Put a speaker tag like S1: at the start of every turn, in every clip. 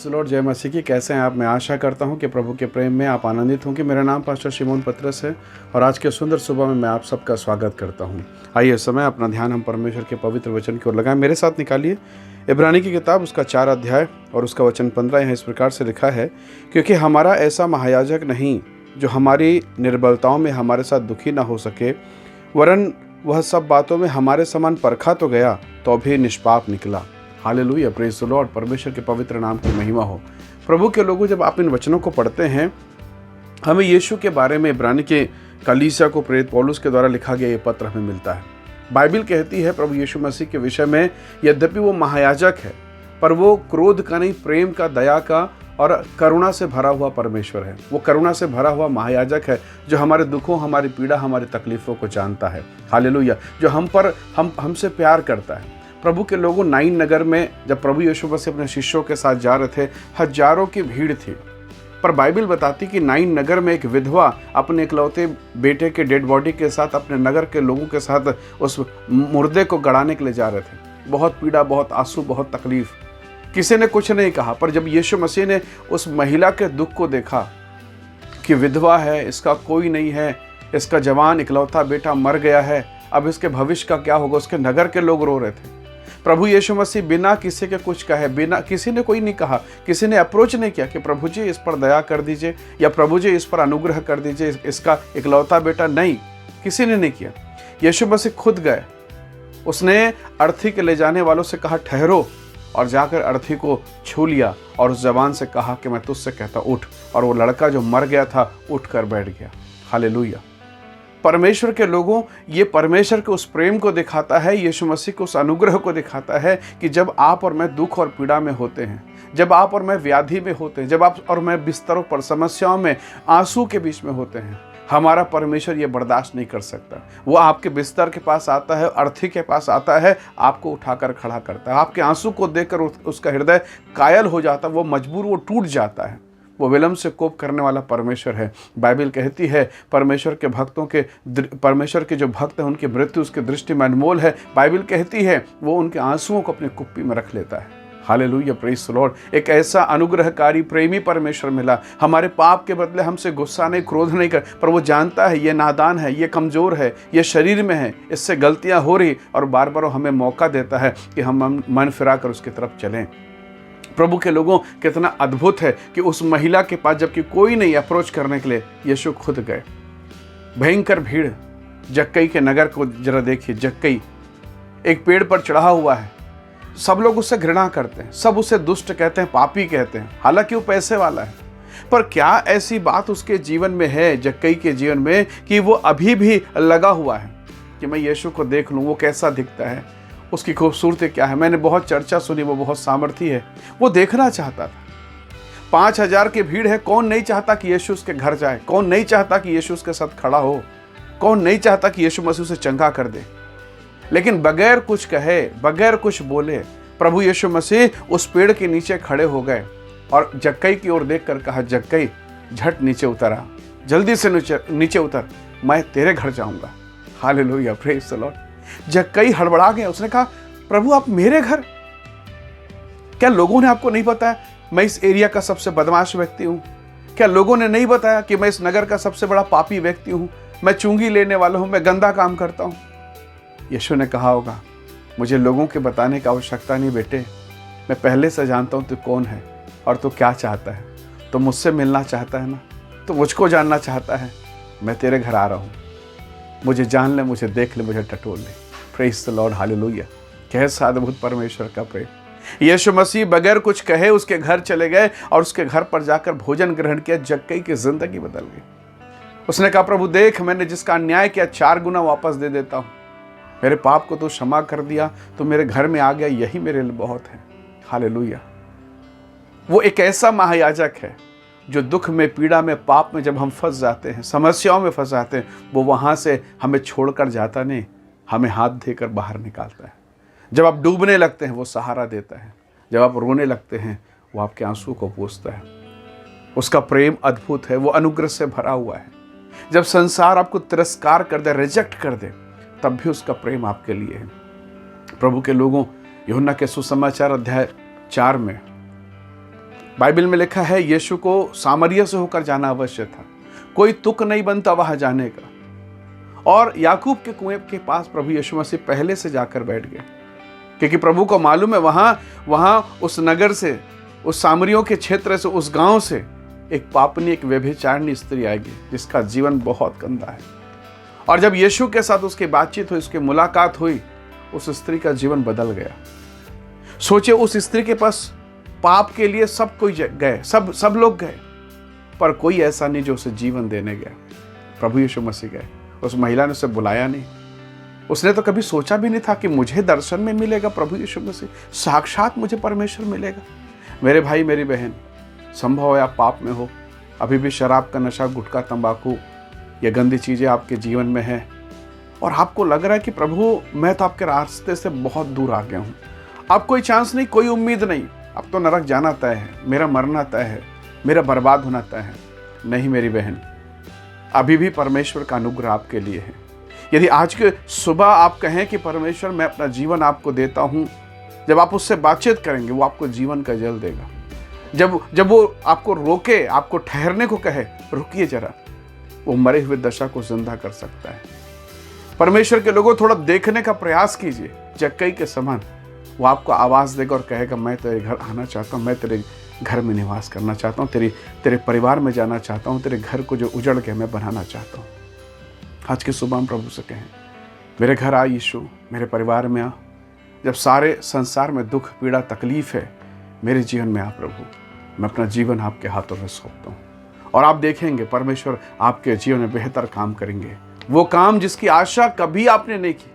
S1: The Lord. जय मसीह की। कैसे हैं आप? मैं आशा करता हूं कि प्रभु के प्रेम में आप आनंदित होंगे। मेरा नाम पास्टर शिमोन पतरस है और आज के सुंदर सुबह में मैं आप सबका स्वागत करता हूं। आइए इस समय अपना ध्यान हम परमेश्वर के पवित्र वचन की ओर लगाएं। मेरे साथ निकालिए इब्रानी की किताब, उसका 4 अध्याय और उसका वचन 15। यहाँ इस प्रकार से लिखा है, क्योंकि हमारा ऐसा महायाजक नहीं जो हमारी निर्बलताओं में हमारे साथ दुखी ना हो सके, वरन वह सब बातों में हमारे समान परखा तो गया तो भी निष्पाप निकला। Hallelujah, praise the Lord. परमेश्वर के पवित्र नाम की महिमा हो। प्रभु के लोगों, जब आप इन वचनों को पढ़ते हैं, हमें यीशु के बारे में इब्रानी के कलीसिया को प्रेरित पौलुस के द्वारा लिखा गया ये पत्र हमें मिलता है। बाइबल कहती है प्रभु यीशु मसीह के विषय में, यद्यपि वो महायाजक है, पर वो क्रोध का नहीं, प्रेम का, दया का और करुणा से भरा हुआ परमेश्वर है। वो करुणा से भरा हुआ महायाजक है जो हमारे दुखों, हमारी पीड़ा, हमारी तकलीफ़ों को जानता है। हालेलुया, जो हमसे प्यार करता है। प्रभु के लोगों, नाइन नगर में जब प्रभु यीशु मसीह अपने शिष्यों के साथ जा रहे थे, हजारों की भीड़ थी, पर बाइबल बताती कि नाइन नगर में एक विधवा अपने इकलौते बेटे के डेड बॉडी के साथ अपने नगर के लोगों के साथ उस मुर्दे को गड़ाने के लिए जा रहे थे। बहुत पीड़ा, बहुत आंसू, बहुत तकलीफ। किसी ने कुछ नहीं कहा, पर जब यीशु मसीह ने उस महिला के दुख को देखा कि विधवा है, इसका कोई नहीं है, इसका जवान इकलौता बेटा मर गया है, अब इसके भविष्य का क्या होगा, उसके नगर के लोग रो रहे थे। प्रभु यीशु मसीह बिना किसी के कुछ कहे, बिना किसी ने कोई नहीं कहा, किसी ने अप्रोच नहीं किया कि प्रभु जी इस पर दया कर दीजिए या प्रभु जी इस पर अनुग्रह कर दीजिए, इसका इकलौता बेटा, नहीं, किसी ने नहीं किया। यीशु मसीह खुद गए। उसने अर्थी के ले जाने वालों से कहा ठहरो, और जाकर अर्थी को छू लिया और उस जवान से कहा कि मैं तुझसे कहता उठ, और वो लड़का जो मर गया था उठ कर बैठ गया। हालेलुया। परमेश्वर के लोगों, ये परमेश्वर के उस प्रेम को दिखाता है, यीशु मसीह को उस अनुग्रह को दिखाता है कि जब आप और मैं दुख और पीड़ा में होते हैं, जब आप और मैं व्याधि में होते हैं, जब आप और मैं बिस्तरों पर, समस्याओं में, आंसू के बीच में होते हैं, हमारा परमेश्वर ये बर्दाश्त नहीं कर सकता। वो आपके बिस्तर के पास आता है, अर्थी के पास आता है, आपको उठाकर खड़ा करता है। आपके आंसू को देखकर उसका हृदय कायल हो जाता है, वो मजबूर, वो टूट जाता है। वो विलम्ब से कोप करने वाला परमेश्वर है। बाइबल कहती है परमेश्वर के जो भक्त हैं उनकी मृत्यु उसकी दृष्टि में अनमोल है। बाइबल कहती है वो उनके आंसुओं को अपनी कुप्पी में रख लेता है। Hallelujah, praise the Lord. एक ऐसा अनुग्रहकारी प्रेमी परमेश्वर मिला। हमारे पाप के बदले हमसे गुस्सा नहीं, क्रोध नहीं कर, पर वो जानता है ये नादान है, ये कमज़ोर है, ये शरीर में है, इससे गलतियां हो रही, और बार बार हमें मौका देता है कि हम मन फिरा कर उसकी तरफ चलें। प्रभु के लोगों, कितना अद्भुत है कि उस महिला के पास जबकि कोई नहीं अप्रोच करने के लिए, यीशु खुद गए। भयंकर भीड़। जक्कई के नगर को जरा देखिए। जक्कई एक पेड़ पर चढ़ा हुआ है। सब लोग उससे घृणा करते हैं, सब उसे दुष्ट कहते हैं, पापी कहते हैं, हालांकि वो पैसे वाला है। पर क्या ऐसी बात उसके जीवन में है, जक्कई के जीवन में, कि वो अभी भी लगा हुआ है कि मैं यीशु को देख लूँ, वो कैसा दिखता है, उसकी खूबसूरती क्या है। मैंने बहुत चर्चा सुनी, वो बहुत सामर्थी है। वो देखना चाहता था। 5000 की भीड़ है। कौन नहीं चाहता कि यीशु उसके घर जाए? कौन नहीं चाहता कि यीशु उसके साथ खड़ा हो? कौन नहीं चाहता कि यीशु मसीह उसे चंगा कर दे? लेकिन बगैर कुछ कहे, बगैर कुछ बोले, प्रभु यीशु मसीह उस पेड़ के नीचे खड़े हो गए और जक्कई की ओर देखकर कहा, जक्कई झट नीचे उतर आ, जल्दी से नीचे उतर, मैं तेरे घर जाऊंगा। Hallelujah, praise the Lord. जक्कई हड़बड़ा गया। उसने कहा, प्रभु आप मेरे घर? क्या लोगों ने आपको नहीं बताया मैं इस एरिया का सबसे बदमाश व्यक्ति हूं? क्या लोगों ने नहीं बताया कि मैं इस नगर का सबसे बड़ा पापी व्यक्ति हूं? मैं चुंगी लेने वाला हूं, मैं गंदा काम करता हूं। यीशु ने कहा होगा, मुझे लोगों के बताने की आवश्यकता नहीं बेटे, मैं पहले से जानता हूं तू कौन है और तू क्या चाहता है। तो मुझसे मिलना चाहता है ना, तो मुझको जानना चाहता है, मैं तेरे घर आ रहा हूं। मुझे जान ले, मुझे देख ले, मुझे टटोल ले। Praise the Lord. हालेलुया। कैसा अद्भुत परमेश्वर का प्रेम। यीशु मसीह बगैर कुछ कहे उसके घर चले गए और उसके घर पर जाकर भोजन ग्रहण किया। जक्कई की जिंदगी बदल गई। उसने कहा, प्रभु देख, मैंने जिसका अन्याय किया 4 गुना वापस दे देता हूं। मेरे पाप को तो क्षमा कर दिया, तो मेरे घर में आ गया, यही मेरे लिए बहुत है। हालेलुया। वो एक ऐसा महायाजक है जो दुख में, पीड़ा में, पाप में जब हम फंस जाते हैं, समस्याओं में फंस जाते हैं, वो वहां से हमें छोड़कर जाता नहीं, हमें हाथ देकर बाहर निकालता है। जब आप डूबने लगते हैं वो सहारा देता है। जब आप रोने लगते हैं वो आपके आंसू को पोंछता है। उसका प्रेम अद्भुत है, वो अनुग्रह से भरा हुआ है। जब संसार आपको तिरस्कार कर दे, रिजेक्ट कर दे, तब भी उसका प्रेम आपके लिए है। प्रभु के लोगों, यूहन्ना के सुसमाचार अध्याय 4 में बाइबल में लिखा है यीशु को सामरिया से होकर जाना अवश्य था, कोई तुक नहीं बनता वहां जाने का। और याकूब के कुएं के पास प्रभु यीशु मसीह पहले से जाकर बैठ गए, क्योंकि प्रभु को मालूम है वहां उस नगर से, उस सामरियों के क्षेत्र से, उस गांव से एक पापनी, एक व्यभिचारिणी स्त्री आएगी जिसका जीवन बहुत गंदा है। और जब यीशु के साथ उसकी बातचीत हुई, उसकी मुलाकात हुई, उस स्त्री का जीवन बदल गया। सोचे, उस स्त्री के पास पाप के लिए सब कोई गए, सब लोग गए, पर कोई ऐसा नहीं जो उसे जीवन देने गया। प्रभु यीशु मसीह गए। उस महिला ने उसे बुलाया नहीं, उसने तो कभी सोचा भी नहीं था कि मुझे दर्शन में मिलेगा प्रभु यीशु मसीह, साक्षात मुझे परमेश्वर मिलेगा। मेरे भाई, मेरी बहन, संभव है आप पाप में हो, अभी भी शराब का नशा, गुटखा, तंबाकू, ये गंदी चीज़ें आपके जीवन में है, और आपको लग रहा है कि प्रभु मैं तो आपके रास्ते से बहुत दूर आ गया हूँ, अब कोई चांस नहीं, कोई उम्मीद नहीं, अब तो नरक जाना तय है, मेरा मरना तय है, मेरा बर्बाद होना तय है। नहीं मेरी बहन, अभी भी परमेश्वर का अनुग्रह आपके लिए है। यदि आज के सुबह आप कहें कि परमेश्वर मैं अपना जीवन आपको देता हूँ, जब आप उससे बातचीत करेंगे वो आपको जीवन का जल देगा। जब वो आपको रोके, आपको ठहरने को कहे, रुकिए जरा, वो मरे हुए दशा को जिंदा कर सकता है। परमेश्वर के लोगों, थोड़ा देखने का प्रयास कीजिए। जक्कई के समान वो आपको आवाज़ देगा और कहेगा मैं तेरे घर आना चाहता हूँ, मैं तेरे घर में निवास करना चाहता हूँ, तेरे परिवार में जाना चाहता हूँ, तेरे घर को जो उजड़ के मैं बनाना चाहता हूँ। आज की सुबह हम प्रभु से कहें, मेरे घर आ यीशु, मेरे परिवार में आ। जब सारे संसार में दुख, पीड़ा, तकलीफ है, मेरे जीवन में आ प्रभु, मैं अपना जीवन आपके हाथों में सौंपता हूँ। और आप देखेंगे परमेश्वर आपके जीवन में बेहतर काम करेंगे, वो काम जिसकी आशा कभी आपने नहीं की।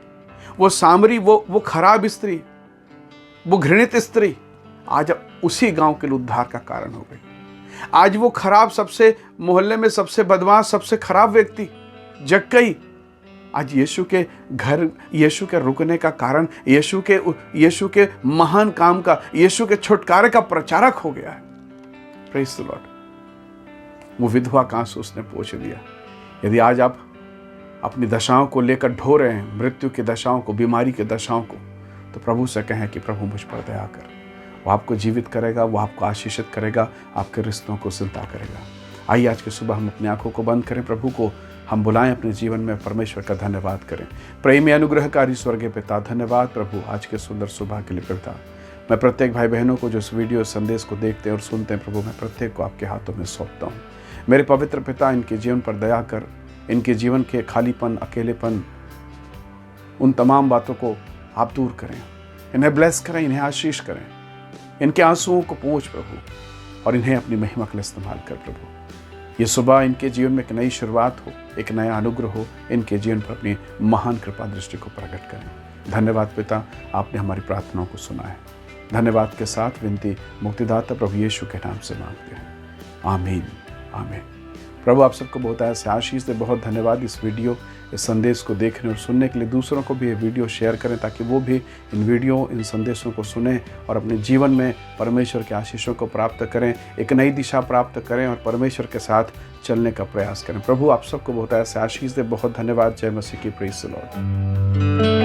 S1: वो सामरी, वो खराब स्त्री, वो घृणित स्त्री आज उसी गांव के लिए उद्धार का कारण हो गई। आज वो खराब, सबसे मोहल्ले में सबसे बदमाश, सबसे खराब व्यक्ति जक्कई, आज यीशु के घर, यीशु के रुकने का कारण, यीशु के महान काम का, यीशु के छुटकारे का प्रचारक हो गया है। Praise the Lord. वो विधवा का आंसू उसने पोंछ दिया। यदि आज आप अपनी दशाओं को लेकर ढो रहे हैं, मृत्यु की दशाओं को, बीमारी की दशाओं को, तो प्रभु से कहें कि प्रभु मुझ पर दया कर। वो आपको जीवित करेगा, वो आपको आशीषित करेगा, आपके रिश्तों को जिंदा करेगा। आइए आज की सुबह हम अपनी आंखों को बंद करें, प्रभु को हम बुलाएं अपने जीवन में, परमेश्वर का धन्यवाद करें। प्रेमी अनुग्रहकारी स्वर्गीय पिता, धन्यवाद प्रभु आज के सुंदर सुबह के लिए। पिता, मैं प्रत्येक भाई बहनों को जो इस वीडियो संदेश को देखते हैं और सुनते हैं, प्रभु मैं प्रत्येक को आपके हाथों में सौंपता हूँ। मेरे पवित्र पिता, इनके जीवन पर दया कर, इनके जीवन के खालीपन, अकेलेपन, उन तमाम बातों को आप दूर करें, इन्हें ब्लेस करें, इन्हें आशीष करें, इनके आंसुओं को पोंछ प्रभु, और इन्हें अपनी महिमा के लिए इस्तेमाल कर प्रभु। ये सुबह इनके जीवन में एक नई शुरुआत हो, एक नया अनुग्रह हो, इनके जीवन पर अपनी महान कृपा दृष्टि को प्रकट करें। धन्यवाद पिता, आपने हमारी प्रार्थनाओं को सुना है। धन्यवाद के साथ विनती मुक्तिदाता प्रभु यीशु के नाम से मांगते हैं, आमीन आमीन। प्रभु आप सबको बहुत ऐसे आशीष दे। बहुत धन्यवाद इस वीडियो, इस संदेश को देखने और सुनने के लिए। दूसरों को भी ये वीडियो शेयर करें ताकि वो भी इन वीडियो, इन संदेशों को सुने और अपने जीवन में परमेश्वर के आशीषों को प्राप्त करें, एक नई दिशा प्राप्त करें और परमेश्वर के साथ चलने का प्रयास करें। प्रभु आप सबको बहुत ऐसे आशीष दे। बहुत धन्यवाद। जय मसीह की। Praise the Lord.